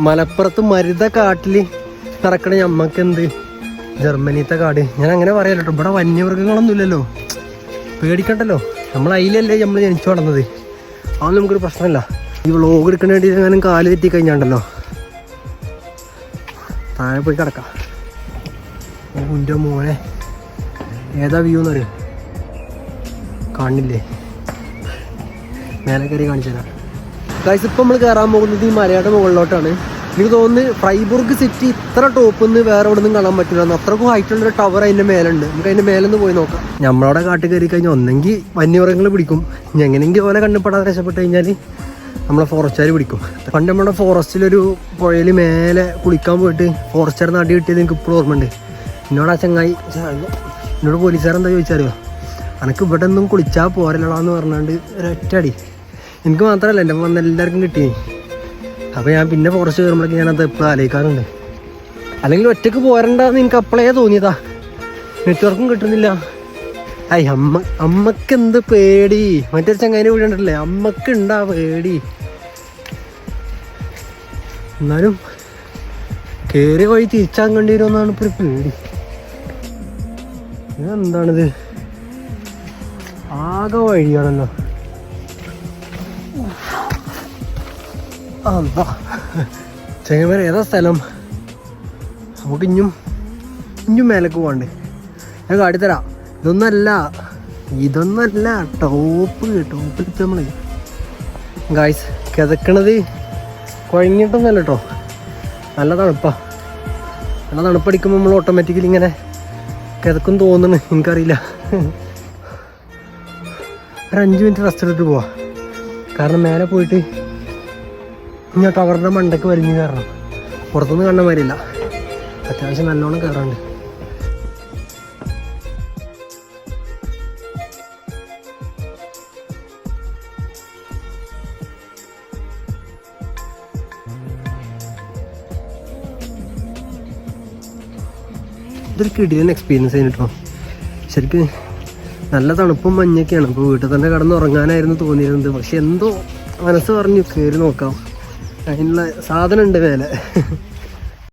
മലപ്പുറത്ത് മരുത കാട്ടില് നടക്കണ ഞമ്മക്ക് എന്ത് ജർമ്മനിത്തെ കാട്. ഞാൻ അങ്ങനെ പറയാലോ കേട്ടോ. ഇവിടെ വന്യമൃഗങ്ങളൊന്നും ഇല്ലല്ലോ, പേടിക്കണ്ടല്ലോ. നമ്മൾ അതിലല്ലേ നമ്മൾ ജനിച്ചു വളർന്നത്. അതൊന്നും നമുക്കൊരു പ്രശ്നമല്ല. ഈ വ്ളോഗ് എടുക്കണ വേണ്ടി ഞാനും കാല് തെറ്റി കഴിഞ്ഞാണ്ടല്ലോ താഴെ പോയി കിടക്കാം. എൻ്റെ മോനെ ഏതാ വ്യൂ എന്നറിയോ? കാണില്ലേ? മേലെ കയറി കാണിച്ചു തരാം ഗൈസ്. ഇപ്പം നമ്മൾ കയറാൻ പോകുന്നത് ഈ മലയുടെ മുകളിലോട്ടാണ്. എനിക്ക് തോന്നുന്നു ഫ്രൈബുർഗ് സിറ്റി ഇത്ര ടോപ്പിൽ നിന്ന് വേറെ എവിടെ നിന്നും കാണാൻ പറ്റില്ല. അത്രക്കും ഹൈറ്റുള്ളൊരു ടവർ അതിൻ്റെ മേലുണ്ട്. നമുക്ക് അതിൻ്റെ മേലെ പോയി നോക്കാം. നമ്മളവിടെ കാട്ടിൽ കയറി കഴിഞ്ഞാൽ ഒന്നെങ്കിൽ വന്യമൃഗങ്ങൾ പിടിക്കും, എങ്ങനെയെങ്കിൽ പോലെ കണ്ണുപ്പെടാതെ രക്ഷപ്പെട്ട് കഴിഞ്ഞാൽ നമ്മളെ ഫോറസ്റ്റുകാർ പിടിക്കും. പണ്ട് നമ്മുടെ ഫോറസ്റ്റിലൊരു പുഴയിൽ മേലെ കുളിക്കാൻ പോയിട്ട് ഫോറസ്റ്റുകാർ നടി കിട്ടിയത് എനിക്ക് ഇപ്പോഴും ഓർമ്മയുണ്ട്. എന്നോട് ആ ചങ്ങായി എന്നോട് പോലീസുകാരെന്താ ചോദിച്ചറിയോ, എനിക്ക് ഇവിടെ ഒന്നും കുളിച്ചാൽ പോരല്ലടാന്ന് പറഞ്ഞാണ്ട് ഒരൊറ്റടി. എനിക്ക് മാത്രമല്ല എൻ്റെ വന്ന് എല്ലാവർക്കും കിട്ടി. അപ്പോൾ ഞാൻ പിന്നെ ഫോറസ്റ്റ് കയറുമ്പോഴേക്ക് ഞാനത് എപ്പോഴും ആലോചിക്കാറുണ്ട്. അല്ലെങ്കിൽ ഒറ്റയ്ക്ക് പോരണ്ടെന്ന് എനിക്ക് അപ്പോഴേ തോന്നിയതാ. നെറ്റ്വർക്കും കിട്ടുന്നില്ല. അമ്മക്ക് എന്ത് പേടി. മറ്റൊരു ചങ്ങായിനെ വീടുണ്ടല്ലേ, അമ്മക്ക് ഉണ്ടാ പേടി. എന്നാലും കയറിയ വഴി തിരിച്ചാൻ കണ്ടി വരുമെന്നാണ് ഇപ്പോൾ ഒരു പേടി. ഇതെന്താണിത്? ആകെ വഴിയാണല്ലോ. അതാ ചെങ്ങന്മാരെ, ഏതാ സ്ഥലം? നമുക്ക് ഇഞ്ഞും മേലേക്ക് പോകണ്ടേ? ഞാൻ കാട്ടിത്തരാം. ഇതൊന്നല്ല ടോപ്പിലെത്തി നമ്മൾ ഗായ്സ്. കിതക്കണത് കുഴങ്ങിയിട്ടൊന്നുമല്ല കേട്ടോ, നല്ല തണുപ്പാ. നല്ല തണുപ്പടിക്കുമ്പോൾ നമ്മൾ ഓട്ടോമാറ്റിക്കലി ഇങ്ങനെ കിതക്കും തോന്നുന്നു. എനിക്കറിയില്ല. ഒരു 5 മിനിറ്റ് റെസ്റ്റ് എടുത്തിട്ട് പോവാം. കാരണം മേലെ പോയിട്ട് ഞാൻ ടവറിൻ്റെ മണ്ടയ്ക്ക് വലിഞ്ഞ് കയറണം. പുറത്തുനിന്ന് കാണുന്ന മാതിരില്ല, അത്യാവശ്യം നല്ലോണം കയറാണ്ട്. ഇതൊരു കിടിലൻ എക്സ്പീരിയൻസ് ആയിട്ടോ. ശരിക്കും നല്ല തണുപ്പും മഞ്ഞൊക്കെയാണ്. ഇപ്പോൾ വീട്ടിൽ തന്നെ കിടന്ന് ഉറങ്ങാനായിരുന്നു തോന്നിയിരുന്നത്. പക്ഷെ എന്തോ മനസ്സ് പറഞ്ഞു കയറി നോക്കാം, അതിനുള്ള സാധനം ഉണ്ട് മേലെ.